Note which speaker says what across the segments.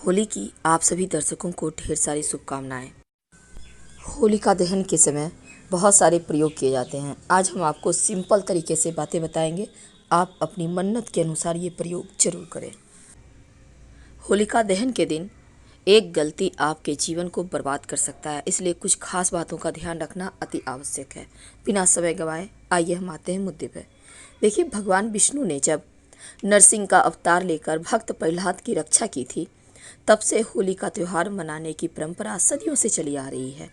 Speaker 1: होली की आप सभी दर्शकों को ढेर सारी शुभकामनाएं। होलिका दहन के समय बहुत सारे प्रयोग किए जाते हैं। आज हम आपको सिंपल तरीके से बातें बताएंगे। आप अपनी मन्नत के अनुसार ये प्रयोग जरूर करें। होलिका दहन के दिन एक गलती आपके जीवन को बर्बाद कर सकता है, इसलिए कुछ खास बातों का ध्यान रखना अति आवश्यक है। बिना समय गंवाए आइए हम आते हैं मुद्दे पर। देखिए, भगवान विष्णु ने जब नरसिंह का अवतार लेकर भक्त प्रहलाद की रक्षा की थी, तब से होली का त्यौहार मनाने की परंपरा सदियों से चली आ रही है।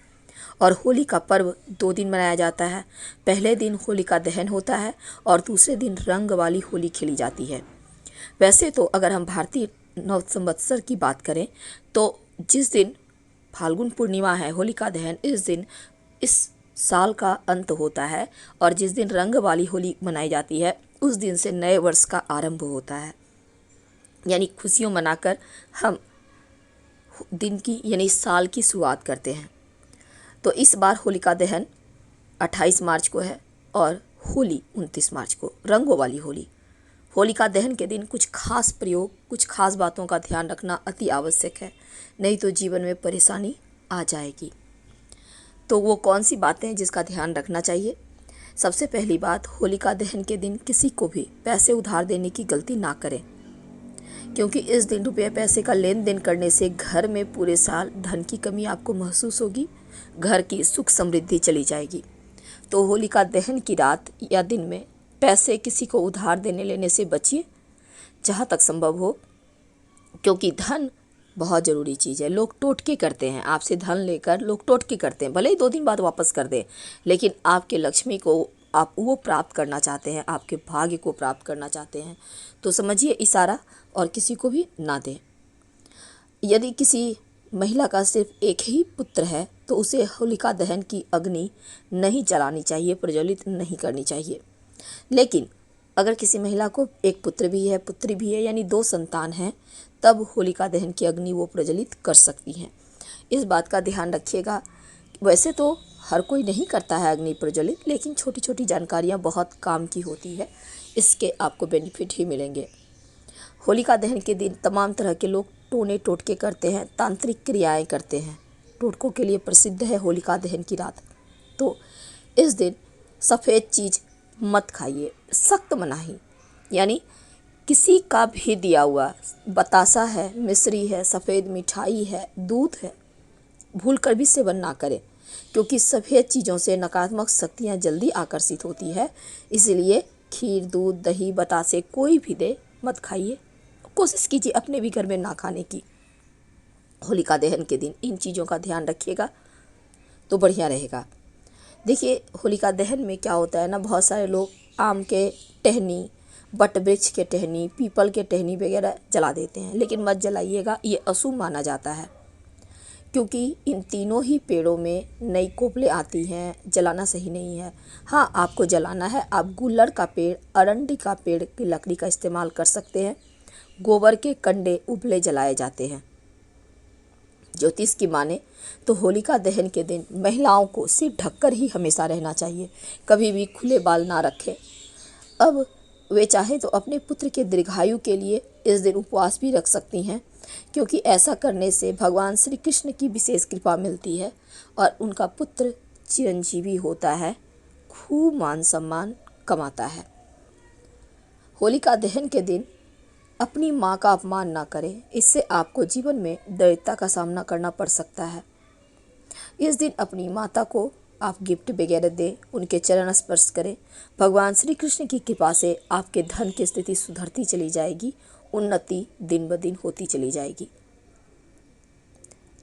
Speaker 1: और होली का पर्व 2 दिन मनाया जाता है। पहले दिन होलिका दहन होता है और दूसरे दिन रंग वाली होली खेली जाती है। वैसे तो अगर हम भारतीय नव संवत्सर की बात करें तो जिस दिन फाल्गुन पूर्णिमा है, होलिका दहन इस दिन इस साल का अंत होता है और जिस दिन रंग वाली होली मनाई जाती है उस दिन से नए वर्ष का आरंभ होता है। यानी खुशियों मनाकर हम दिन की यानी साल की शुरुआत करते हैं। तो इस बार होलिका दहन 28 मार्च को है और होली 29 मार्च को, रंगों वाली होली। होलिका दहन के दिन कुछ खास प्रयोग, कुछ खास बातों का ध्यान रखना अति आवश्यक है, नहीं तो जीवन में परेशानी आ जाएगी। तो वो कौन सी बातें हैं जिसका ध्यान रखना चाहिए? सबसे पहली बात, होलिका दहन के दिन किसी को भी पैसे उधार देने की गलती ना करें, क्योंकि इस दिन रुपये पैसे का लेन देन करने से घर में पूरे साल धन की कमी आपको महसूस होगी, घर की सुख समृद्धि चली जाएगी। तो होलिका दहन की रात या दिन में पैसे किसी को उधार देने लेने से बचिए जहाँ तक संभव हो, क्योंकि धन बहुत ज़रूरी चीज़ है। लोग टोटके करते हैं, आपसे धन लेकर लोग टोटके करते हैं, भले ही 2 दिन बाद वापस कर दें, लेकिन आपके लक्ष्मी को आप वो प्राप्त करना चाहते हैं, आपके भाग्य को प्राप्त करना चाहते हैं, तो समझिए इशारा और किसी को भी ना दें। यदि किसी महिला का सिर्फ एक ही पुत्र है तो उसे होलिका दहन की अग्नि नहीं जलानी चाहिए, प्रज्वलित नहीं करनी चाहिए। लेकिन अगर किसी महिला को एक पुत्र भी है, पुत्री भी है, यानी 2 संतान हैं, तब होलिका दहन की अग्नि वो प्रज्वलित कर सकती हैं। इस बात का ध्यान रखिएगा। वैसे तो हर कोई नहीं करता है अग्नि प्रज्वलित, लेकिन छोटी छोटी जानकारियाँ बहुत काम की होती है, इसके आपको बेनिफिट ही मिलेंगे। होलिका दहन के दिन तमाम तरह के लोग टोने टोटके करते हैं, तांत्रिक क्रियाएं करते हैं। टोटकों के लिए प्रसिद्ध है होलिका दहन की रात। तो इस दिन सफ़ेद चीज़ मत खाइए, सख्त मनाही। यानी किसी का भी दिया हुआ बतासा है, मिश्री है, सफ़ेद मिठाई है, दूध है, भूल कर भी सेवन ना करें, क्योंकि सफ़ेद चीज़ों से नकारात्मक शक्तियाँ जल्दी आकर्षित होती है। इसलिए खीर, दूध, दही, बतासे कोई भी दे मत खाइए। कोशिश कीजिए अपने भी घर में ना खाने की। होलिका दहन के दिन इन चीज़ों का ध्यान रखिएगा तो बढ़िया रहेगा। देखिए, होलिका दहन में क्या होता है ना, बहुत सारे लोग आम के टहनी, बट वृक्ष के टहनी, पीपल के टहनी वगैरह जला देते हैं, लेकिन मत जलाइएगा, ये अशुभ माना जाता है, क्योंकि इन तीनों ही पेड़ों में नई कोपलें आती हैं, जलाना सही नहीं है। हाँ, आपको जलाना है, आप गुल्लड़ का पेड़, अरंडी का पेड़ की लकड़ी का इस्तेमाल कर सकते हैं। गोबर के कंडे उबले जलाए जाते हैं। ज्योतिष की माने तो होलिका दहन के दिन महिलाओं को सिर ढककर ही हमेशा रहना चाहिए, कभी भी खुले बाल ना रखें। अब वे चाहे तो अपने पुत्र के दीर्घायु के लिए इस दिन उपवास भी रख सकती हैं, क्योंकि ऐसा करने से भगवान श्री कृष्ण की विशेष कृपा मिलती है और उनका पुत्र चिरंजीवी होता है, खूब मान सम्मान कमाता है। होलिका दहन के दिन अपनी माँ का अपमान ना करें, इससे आपको जीवन में दरिद्रता का सामना करना पड़ सकता है। इस दिन अपनी माता को आप गिफ्ट वगैरह दें, उनके चरण स्पर्श करें। भगवान श्री कृष्ण की कृपा से आपके धन की स्थिति सुधरती चली जाएगी, उन्नति दिन ब दिन होती चली जाएगी।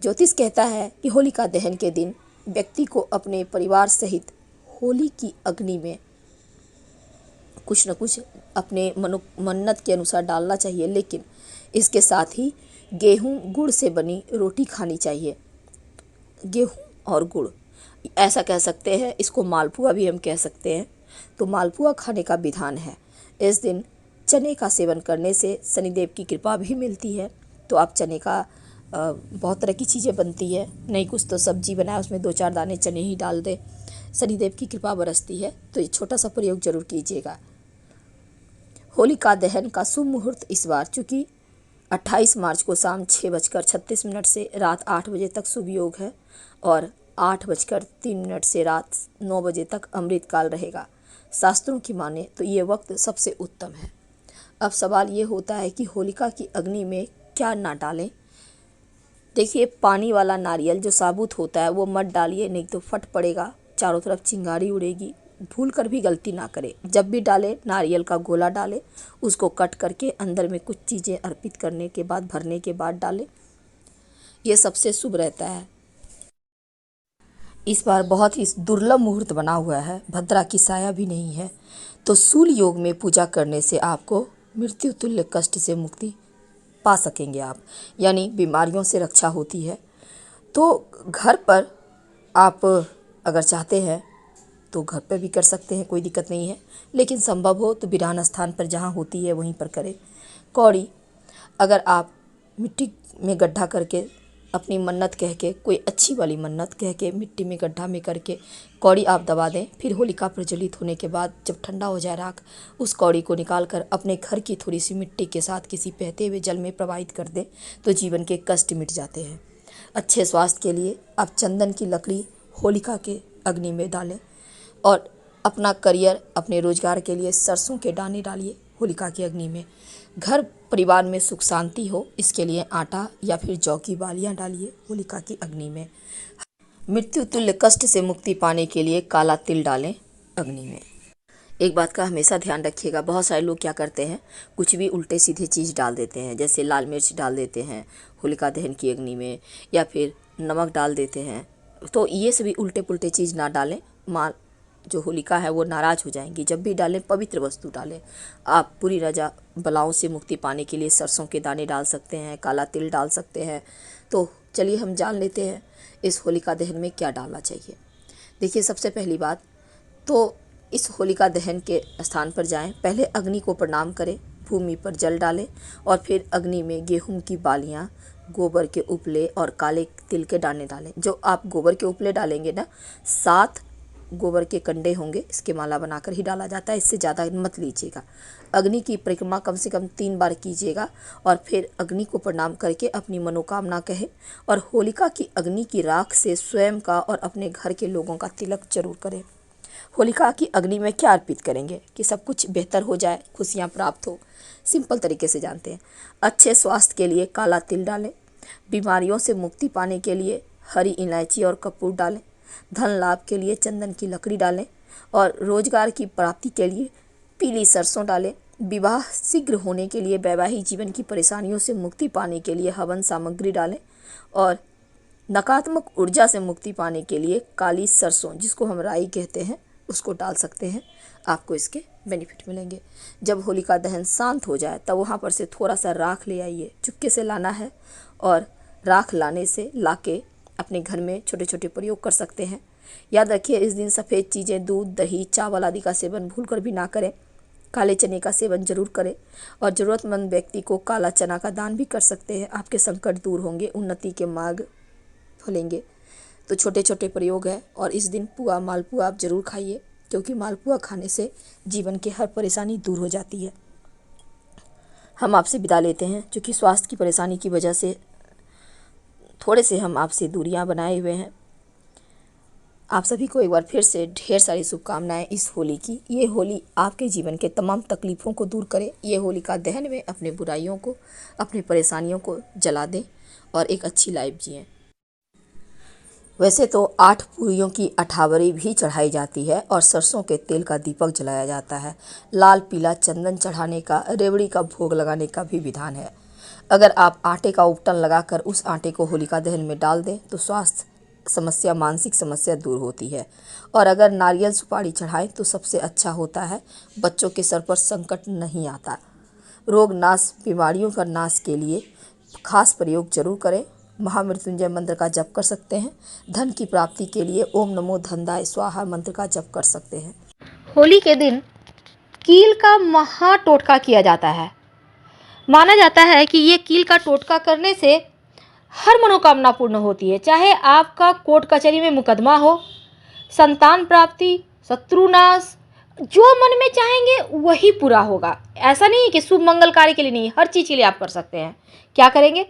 Speaker 1: ज्योतिष कहता है कि होलिका दहन के दिन व्यक्ति को अपने परिवार सहित होली की अग्नि में कुछ न कुछ अपने मन्नत के अनुसार डालना चाहिए, लेकिन इसके साथ ही गेहूं गुड़ से बनी रोटी खानी चाहिए। गेहूं और गुड़, ऐसा कह सकते हैं, इसको मालपुआ भी हम कह सकते हैं। तो मालपुआ खाने का विधान है। इस दिन चने का सेवन करने से शनिदेव की कृपा भी मिलती है। तो आप चने का बहुत तरह की चीज़ें बनती है, नहीं कुछ तो सब्जी बनाए, उसमें 2-4 दाने चने ही डाल दें, शनिदेव की कृपा बरसती है। तो ये छोटा सा प्रयोग जरूर कीजिएगा। होलिका दहन का शुभ मुहूर्त इस बार, चूँकि 28 मार्च को शाम 6:36 से रात 8 बजे तक शुभ योग है और 8:03 से रात 9 बजे तक अमृत काल रहेगा। शास्त्रों की माने तो ये वक्त सबसे उत्तम है। अब सवाल ये होता है कि होलिका की अग्नि में क्या ना डालें। देखिए, पानी वाला नारियल जो साबुत होता है वो मत डालिए, नहीं तो फट पड़ेगा, चारों तरफ चिंगारी उड़ेगी। भूल कर भी गलती ना करें। जब भी डालें नारियल का गोला डालें, उसको कट करके अंदर में कुछ चीज़ें अर्पित करने के बाद, भरने के बाद डालें। ये सबसे शुभ रहता है। इस बार बहुत ही दुर्लभ मुहूर्त बना हुआ है, भद्रा की साया भी नहीं है, तो शूल योग में पूजा करने से आपको मृत्यु तुल्य कष्ट से मुक्ति पा सकेंगे आप, यानी बीमारियों से रक्षा होती है। तो घर पर आप अगर चाहते हैं तो घर पर भी कर सकते हैं, कोई दिक्कत नहीं है, लेकिन संभव हो तो वीरान स्थान पर जहाँ होती है वहीं पर करें। कौड़ी, अगर आप मिट्टी में गड्ढा करके अपनी मन्नत कह के, कोई अच्छी वाली मन्नत कह के मिट्टी में गड्ढा में करके कौड़ी आप दबा दें, फिर होलिका प्रज्वलित होने के बाद जब ठंडा हो जाए राख, उस कौड़ी को निकाल कर अपने घर की थोड़ी सी मिट्टी के साथ किसी बहते हुए जल में प्रवाहित कर दें तो जीवन के कष्ट मिट जाते हैं। अच्छे स्वास्थ्य के लिए आप चंदन की लकड़ी होलिका के अग्नि में डालें और अपना करियर, अपने रोजगार के लिए सरसों के दाने डालिए होलिका की अग्नि में। घर परिवार में सुख शांति हो, इसके लिए आटा या फिर जौ की बालियाँ डालिए होलिका की अग्नि में। मृत्यु तुल्य कष्ट से मुक्ति पाने के लिए काला तिल डालें अग्नि में। एक बात का हमेशा ध्यान रखिएगा, बहुत सारे लोग क्या करते हैं, कुछ भी उल्टे सीधे चीज़ डाल देते हैं, जैसे लाल मिर्च डाल देते हैं होलिका दहन की अग्नि में, या फिर नमक डाल देते हैं। तो ये सभी उल्टे पुल्टे चीज़ ना डालें, माँ जो होलिका है वो नाराज़ हो जाएंगी। जब भी डालें पवित्र वस्तु डालें। आप पूरी रजा बलाओं से मुक्ति पाने के लिए सरसों के दाने डाल सकते हैं, काला तिल डाल सकते हैं। तो चलिए हम जान लेते हैं इस होलिका दहन में क्या डालना चाहिए। देखिए, सबसे पहली बात तो इस होलिका दहन के स्थान पर जाएं, पहले अग्नि को प्रणाम करें, भूमि पर जल डालें और फिर अग्नि में गेहूं की बालियां, गोबर के उपले और काले तिल के दाने डालें। जो आप गोबर के उपले डालेंगे ना, 7 गोबर के कंडे होंगे, इसके माला बनाकर ही डाला जाता है, इससे ज़्यादा मत लीजिएगा। अग्नि की परिक्रमा कम से कम 3 बार कीजिएगा और फिर अग्नि को प्रणाम करके अपनी मनोकामना कहे और होलिका की अग्नि की राख से स्वयं का और अपने घर के लोगों का तिलक जरूर करें। होलिका की अग्नि में क्या अर्पित करेंगे कि सब कुछ बेहतर हो जाए, खुशियाँ प्राप्त हो। सिंपल तरीके से जानते हैं। अच्छे स्वास्थ्य के लिए काला तिल डालें, बीमारियों से मुक्ति पाने के लिए हरी इलायची और कपूर डालें, धन लाभ के लिए चंदन की लकड़ी डालें और रोजगार की प्राप्ति के लिए पीली सरसों डालें। विवाह शीघ्र होने के लिए, वैवाहिक जीवन की परेशानियों से मुक्ति पाने के लिए हवन सामग्री डालें और नकारात्मक ऊर्जा से मुक्ति पाने के लिए काली सरसों, जिसको हम राई कहते हैं, उसको डाल सकते हैं। आपको इसके बेनिफिट मिलेंगे। जब होलिका दहन शांत हो जाए तब वहाँ पर से थोड़ा सा राख ले आइए, चुपके से लाना है और राख लाने से लाके अपने घर में छोटे छोटे प्रयोग कर सकते हैं। याद रखिए, इस दिन सफ़ेद चीज़ें, दूध, दही, चावल आदि का सेवन भूल कर भी ना करें। काले चने का सेवन जरूर करें और ज़रूरतमंद व्यक्ति को काला चना का दान भी कर सकते हैं। आपके संकट दूर होंगे, उन्नति के मार्ग खुलेंगे। तो छोटे छोटे प्रयोग है और इस दिन पुआ, मालपुआ आप जरूर खाइए, क्योंकि मालपुआ खाने से जीवन की हर परेशानी दूर हो जाती है। हम आपसे विदा लेते हैं, क्योंकि स्वास्थ्य की परेशानी की वजह से थोड़े से हम आपसे दूरियां बनाए हुए हैं। आप सभी को एक बार फिर से ढेर सारी शुभकामनाएं इस होली की। ये होली आपके जीवन के तमाम तकलीफ़ों को दूर करे। ये होलिका दहन में अपने बुराइयों को, अपनी परेशानियों को जला दें और एक अच्छी लाइफ जिएं। वैसे तो 8 पूरियों की अठावरी भी चढ़ाई जाती है और सरसों के तेल का दीपक जलाया जाता है। लाल पीला चंदन चढ़ाने का, रेवड़ी का भोग लगाने का भी विधान है। अगर आप आटे का उपटन लगाकर उस आटे को होलिका दहन में डाल दें तो स्वास्थ्य समस्या, मानसिक समस्या दूर होती है। और अगर नारियल सुपारी चढ़ाएं तो सबसे अच्छा होता है, बच्चों के सर पर संकट नहीं आता। रोग नाश, बीमारियों का नाश के लिए खास प्रयोग जरूर करें। महामृत्युंजय मंत्र का जप कर सकते हैं। धन की प्राप्ति के लिए ओम नमो धनदाय स्वाहा मंत्र का जप कर सकते हैं।
Speaker 2: होली के दिन कील का महा टोटका किया जाता है। माना जाता है कि ये कील का टोटका करने से हर मनोकामना पूर्ण होती है। चाहे आपका कोर्ट कचहरी में मुकदमा हो, संतान प्राप्ति, शत्रुनाश, जो मन में चाहेंगे वही पूरा होगा। ऐसा नहीं है कि शुभ मंगल कार्य के लिए नहीं, हर चीज़ के लिए आप कर सकते हैं। क्या करेंगे?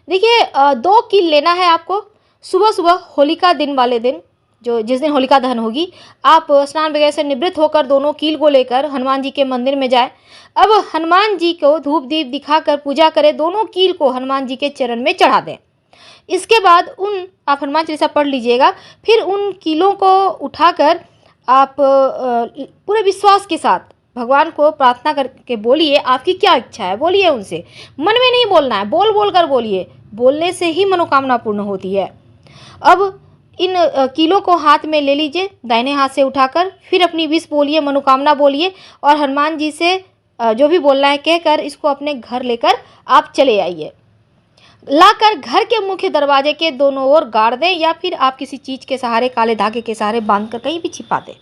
Speaker 2: देखिए 2 कील लेना है आपको। सुबह सुबह होलिका दिन वाले दिन, जो जिस दिन होलिका दहन होगी, आप स्नान वगैरह से निवृत्त होकर दोनों कील को लेकर हनुमान जी के मंदिर में जाएं। अब हनुमान जी को धूप दीप दिखाकर पूजा करें, दोनों कील को हनुमान जी के चरण में चढ़ा दें। इसके बाद आप हनुमान चालीसा पढ़ लीजिएगा। फिर उन कीलों को उठाकर आप पूरे विश्वास के साथ भगवान को प्रार्थना करके बोलिए, आपकी क्या इच्छा है बोलिए उनसे। मन में नहीं बोलना है, बोल बोल कर बोलिए, बोलने से ही मनोकामना पूर्ण होती है। अब इन कीलों को हाथ में ले लीजिए, दाहिने हाथ से उठाकर, फिर अपनी विश बोलिए, मनोकामना बोलिए और हनुमान जी से जो भी बोलना है कहकर इसको अपने घर लेकर आप चले आइए। लाकर घर के मुख्य दरवाजे के दोनों ओर गाड़ दें या फिर आप किसी चीज़ के सहारे, काले धागे के सहारे बांध कर कहीं भी छिपा दें।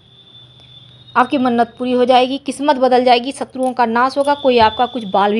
Speaker 2: आपकी मन्नत पूरी हो जाएगी, किस्मत बदल जाएगी, शत्रुओं का नाश होगा, कोई आपका कुछ बाल भी